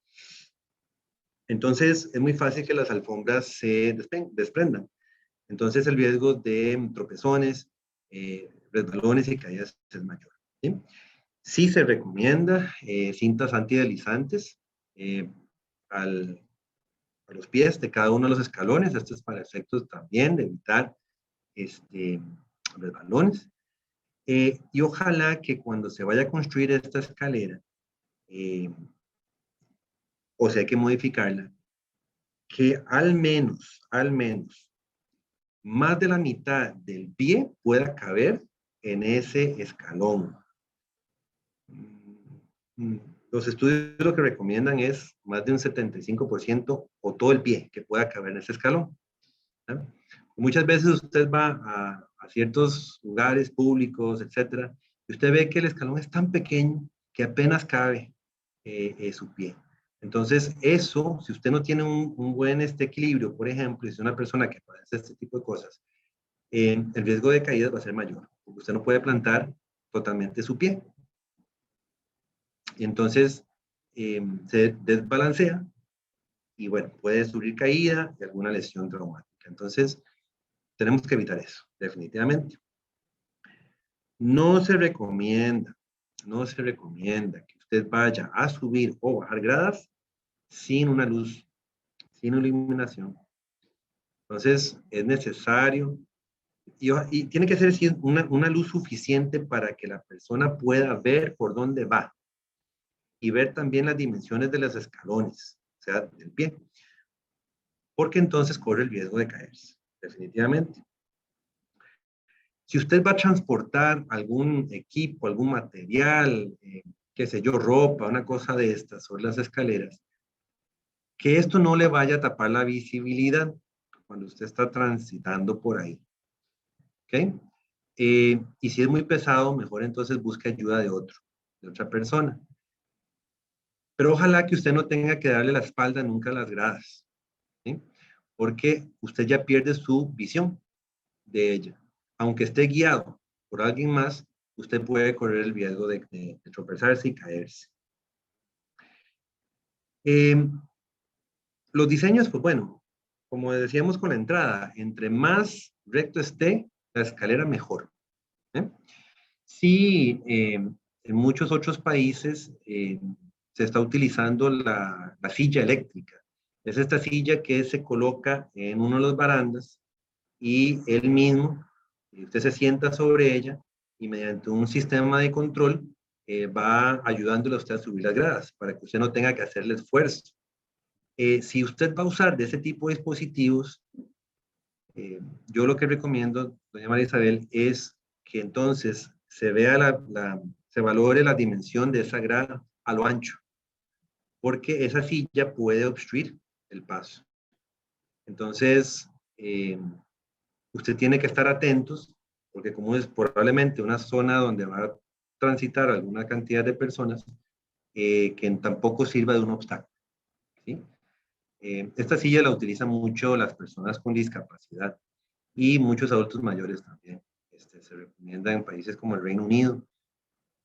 Entonces es muy fácil que las alfombras se desprendan. Entonces el riesgo de tropezones, resbalones y caídas es mayor. ¿Sí? Sí se recomienda cintas antideslizantes a los pies de cada uno de los escalones. Esto es para efectos también de evitar resbalones. Y ojalá que cuando se vaya a construir esta escalera, o sea, hay que modificarla, que al menos, más de la mitad del pie pueda caber en ese escalón. Los estudios lo que recomiendan es más de un 75% o todo el pie que pueda caber en ese escalón. ¿No? Muchas veces usted va a ciertos lugares públicos, etcétera, y usted ve que el escalón es tan pequeño que apenas cabe su pie. Entonces, eso, si usted no tiene un buen equilibrio, por ejemplo, y es una persona que padece este tipo de cosas, el riesgo de caídas va a ser mayor, porque usted no puede plantar totalmente su pie. Y entonces, se desbalancea y, bueno, puede sufrir caída y alguna lesión traumática. Entonces, tenemos que evitar eso, definitivamente. No se recomienda que usted vaya a subir o bajar gradas sin una luz, sin iluminación. Entonces, es necesario, y tiene que ser una luz suficiente para que la persona pueda ver por dónde va y ver también las dimensiones de los escalones, o sea, del pie, porque entonces corre el riesgo de caerse, definitivamente. Si usted va a transportar algún equipo, algún material, qué sé yo, ropa, una cosa de estas sobre las escaleras, que esto no le vaya a tapar la visibilidad cuando usted está transitando por ahí. ¿Ok? Y si es muy pesado, mejor entonces busque ayuda de otra persona. Pero ojalá que usted no tenga que darle la espalda nunca a las gradas, ¿sí? Porque usted ya pierde su visión de ella. Aunque esté guiado por alguien más, usted puede correr el riesgo de tropezarse y caerse. Los diseños, pues bueno, como decíamos con la entrada, entre más recto esté la escalera, mejor. Sí, en muchos otros países se está utilizando la silla eléctrica. Es esta silla que se coloca en uno de los barandas y él mismo, usted se sienta sobre ella y mediante un sistema de control va ayudándole a usted a subir las gradas para que usted no tenga que hacer el esfuerzo. Si usted va a usar de ese tipo de dispositivos, yo lo que recomiendo, doña María Isabel, es que entonces se vea se valore la dimensión de esa grada a lo ancho, porque esa silla puede obstruir el paso. Entonces, usted tiene que estar atentos, porque como es probablemente una zona donde va a transitar alguna cantidad de personas, que tampoco sirva de un obstáculo, ¿sí? Esta silla la utilizan mucho las personas con discapacidad y muchos adultos mayores también. Se recomienda en países como el Reino Unido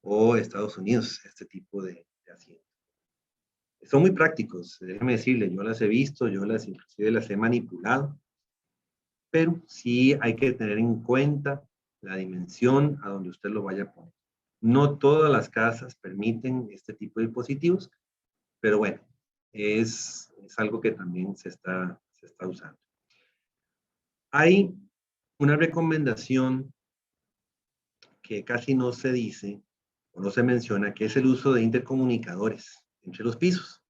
o Estados Unidos este tipo de asientos. Son muy prácticos, déjeme decirle, yo las he visto, yo inclusive las he manipulado, pero sí hay que tener en cuenta la dimensión a donde usted lo vaya a poner. No todas las casas permiten este tipo de dispositivos, pero bueno, es algo que también se está usando. Hay una recomendación que casi no se dice o no se menciona, que es el uso de intercomunicadores entre los pisos.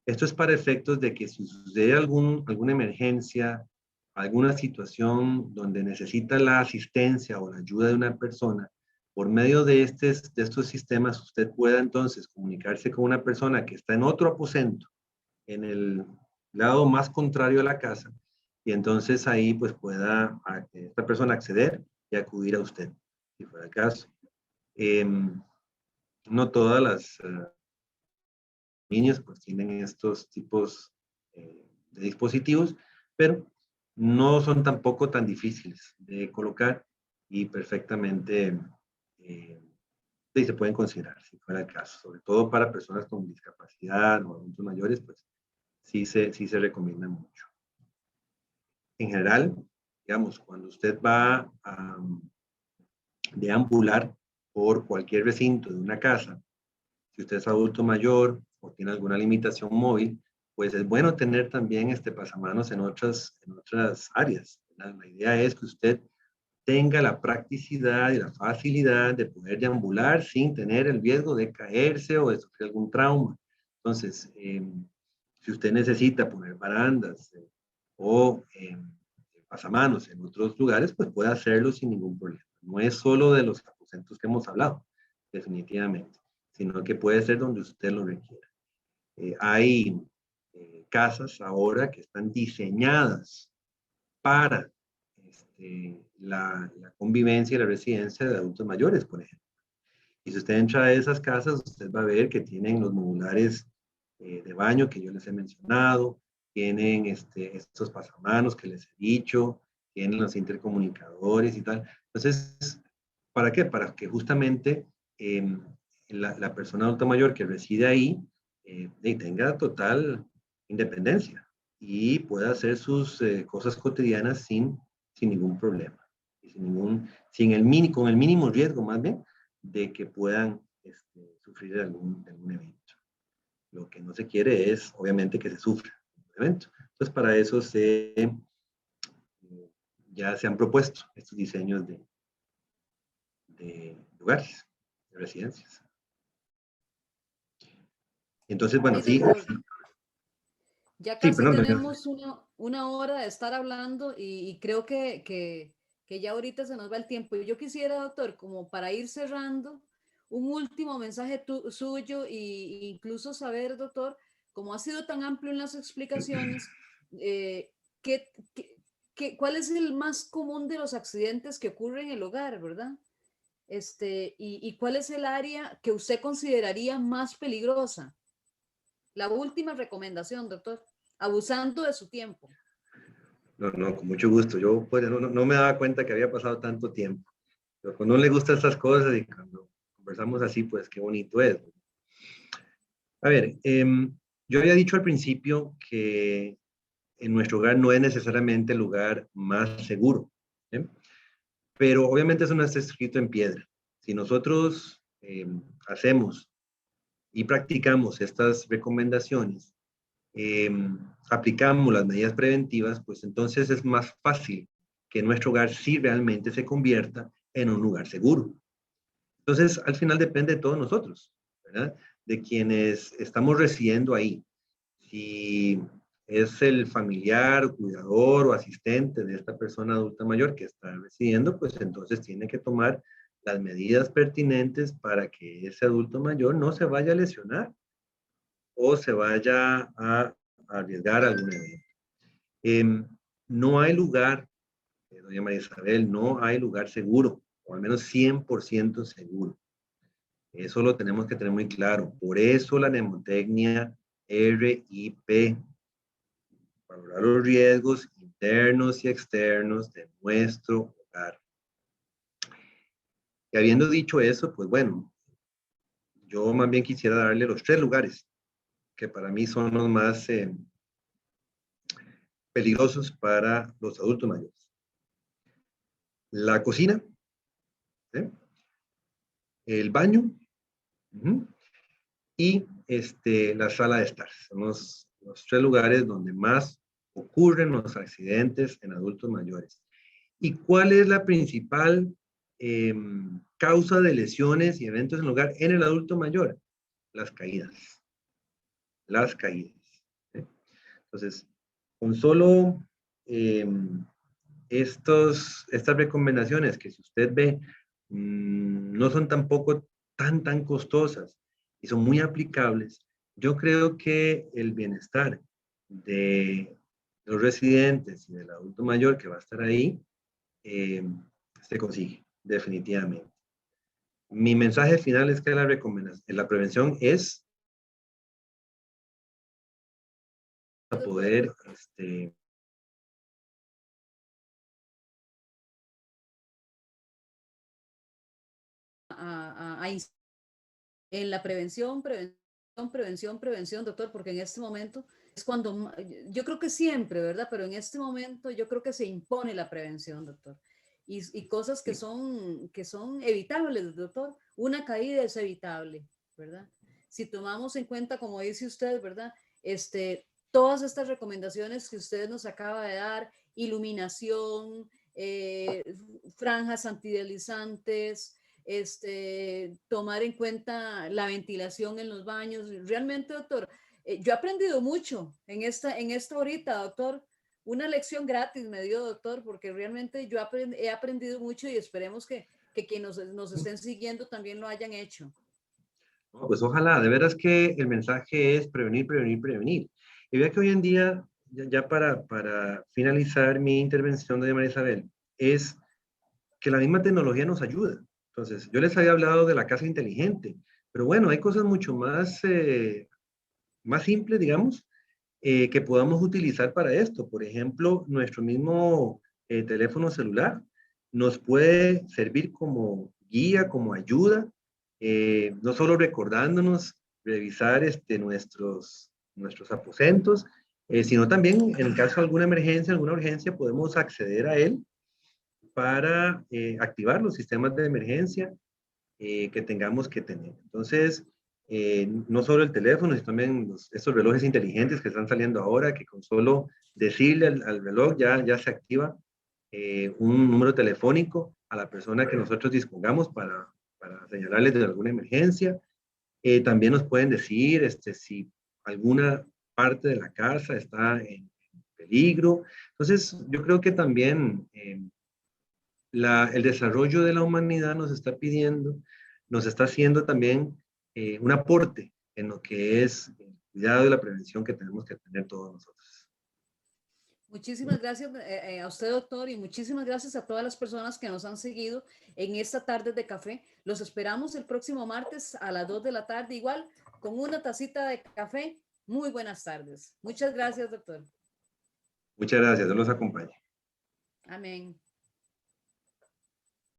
Esto es para efectos de que si sucede alguna emergencia, alguna situación donde necesita la asistencia o la ayuda de una persona, por medio de estos sistemas usted pueda entonces comunicarse con una persona que está en otro aposento, en el lado más contrario a la casa, y entonces ahí pues pueda esta persona acceder y acudir a usted, si fuera el caso. No todas las líneas pues tienen estos tipos de dispositivos, pero no son tampoco tan difíciles de colocar y perfectamente sí, se pueden considerar, si fuera el caso, sobre todo para personas con discapacidad o adultos mayores, pues sí se recomienda mucho. En general, digamos, cuando usted va a deambular por cualquier recinto de una casa, si usted es adulto mayor o tiene alguna limitación móvil, pues es bueno tener también este pasamanos en otras áreas, ¿verdad? La idea es que usted tenga la practicidad y la facilidad de poder deambular sin tener el riesgo de caerse o de sufrir algún trauma. Entonces, si usted necesita poner barandas o pasamanos en otros lugares, pues puede hacerlo sin ningún problema. No es solo de los aposentos que hemos hablado, definitivamente, sino que puede ser donde usted lo requiera. Hay casas ahora que están diseñadas para la convivencia y la residencia de adultos mayores, por ejemplo. Y si usted entra a esas casas, usted va a ver que tienen los modulares de baño que yo les he mencionado, tienen estos pasamanos que les he dicho, tienen los intercomunicadores y tal. Entonces, ¿para qué? Para que justamente la persona adulta mayor que reside ahí tenga total independencia y pueda hacer sus cosas cotidianas sin ningún problema. Y con el mínimo riesgo más bien de que puedan sufrir de algún evento. Lo que no se quiere es, obviamente, que se sufra un evento. Entonces, para eso ya se han propuesto estos diseños de lugares, de residencias. Entonces, bueno, Sí, sí, doctor. Ya sí, casi perdón. tenemos una hora de estar hablando y creo que ya ahorita se nos va el tiempo. Yo quisiera, doctor, como para ir cerrando, un último mensaje suyo e incluso saber, doctor, como ha sido tan amplio en las explicaciones, ¿qué, cuál es el más común de los accidentes que ocurren en el hogar, verdad? Y cuál es el área que usted consideraría más peligrosa. La última recomendación, doctor, abusando de su tiempo. No, con mucho gusto. Yo pues, no me daba cuenta que había pasado tanto tiempo. Pero cuando no le gustan estas cosas y cuando conversamos así, pues qué bonito es. A ver, yo había dicho al principio que en nuestro hogar no es necesariamente el lugar más seguro, ¿eh? Pero obviamente eso no está escrito en piedra. Si nosotros hacemos y practicamos estas recomendaciones, aplicamos las medidas preventivas, pues entonces es más fácil que nuestro hogar sí realmente se convierta en un lugar seguro. Entonces, al final depende de todos nosotros, ¿verdad? De quienes estamos residiendo ahí. Si es el familiar, cuidador o asistente de esta persona adulta mayor que está residiendo, pues entonces tiene que tomar las medidas pertinentes para que ese adulto mayor no se vaya a lesionar o se vaya a arriesgar algún evento. No hay lugar, doña María Isabel, no hay lugar seguro, o al menos 100% seguro. Eso lo tenemos que tener muy claro. Por eso la mnemotecnia RIP, valorar los riesgos internos y externos de nuestro hogar. Y habiendo dicho eso, pues bueno, yo más bien quisiera darle los 3 lugares que para mí son los más peligrosos para los adultos mayores. La cocina, ¿eh? El baño y la sala de estar. Son los 3 lugares donde más ocurren los accidentes en adultos mayores. ¿Y cuál es la principal causa de lesiones y eventos en el hogar en el adulto mayor? Las caídas. Las caídas. ¿eh? Entonces, con solo estas recomendaciones que si usted ve no son tampoco tan costosas y son muy aplicables, yo creo que el bienestar de los residentes y del adulto mayor que va a estar ahí se consigue, definitivamente. Mi mensaje final es que la prevención es para poder en la prevención, doctor, porque en este momento es cuando, yo creo que siempre, ¿verdad? Pero en este momento yo creo que se impone la prevención, doctor. Y cosas que son evitables, doctor. Una caída es evitable, ¿verdad? Si tomamos en cuenta, como dice usted, ¿verdad? Todas estas recomendaciones que usted nos acaba de dar, iluminación, franjas antideslizantes, tomar en cuenta la ventilación en los baños. Realmente, doctor, yo he aprendido mucho en esta horita, doctor. Una lección gratis me dio, doctor, porque realmente yo he aprendido mucho y esperemos que quienes nos estén siguiendo también lo hayan hecho. No, pues ojalá, de veras que el mensaje es prevenir, prevenir, prevenir. Y vea que hoy en día, ya para finalizar mi intervención, doña María Isabel, es que la misma tecnología nos ayuda. Entonces, yo les había hablado de la casa inteligente, pero bueno, hay cosas mucho más simples, digamos, que podamos utilizar para esto. Por ejemplo, nuestro mismo teléfono celular nos puede servir como guía, como ayuda, no solo recordándonos revisar nuestros aposentos, sino también en caso de alguna emergencia, alguna urgencia, podemos acceder a él para activar los sistemas de emergencia que tengamos que tener. Entonces, no solo el teléfono, sino también estos relojes inteligentes que están saliendo ahora, que con solo decirle al reloj ya se activa un número telefónico a la persona que nosotros dispongamos para señalarles de alguna emergencia. También nos pueden decir si alguna parte de la casa está en peligro. Entonces, yo creo que también el desarrollo de la humanidad nos está pidiendo, nos está haciendo también un aporte en lo que es el cuidado y la prevención que tenemos que tener todos nosotros. Muchísimas gracias a usted, doctor, y muchísimas gracias a todas las personas que nos han seguido en esta tarde de café. Los esperamos el próximo martes a las 2 de la tarde, igual con una tacita de café. Muy buenas tardes. Muchas gracias, doctor. Muchas gracias, Dios los acompañe. Amén.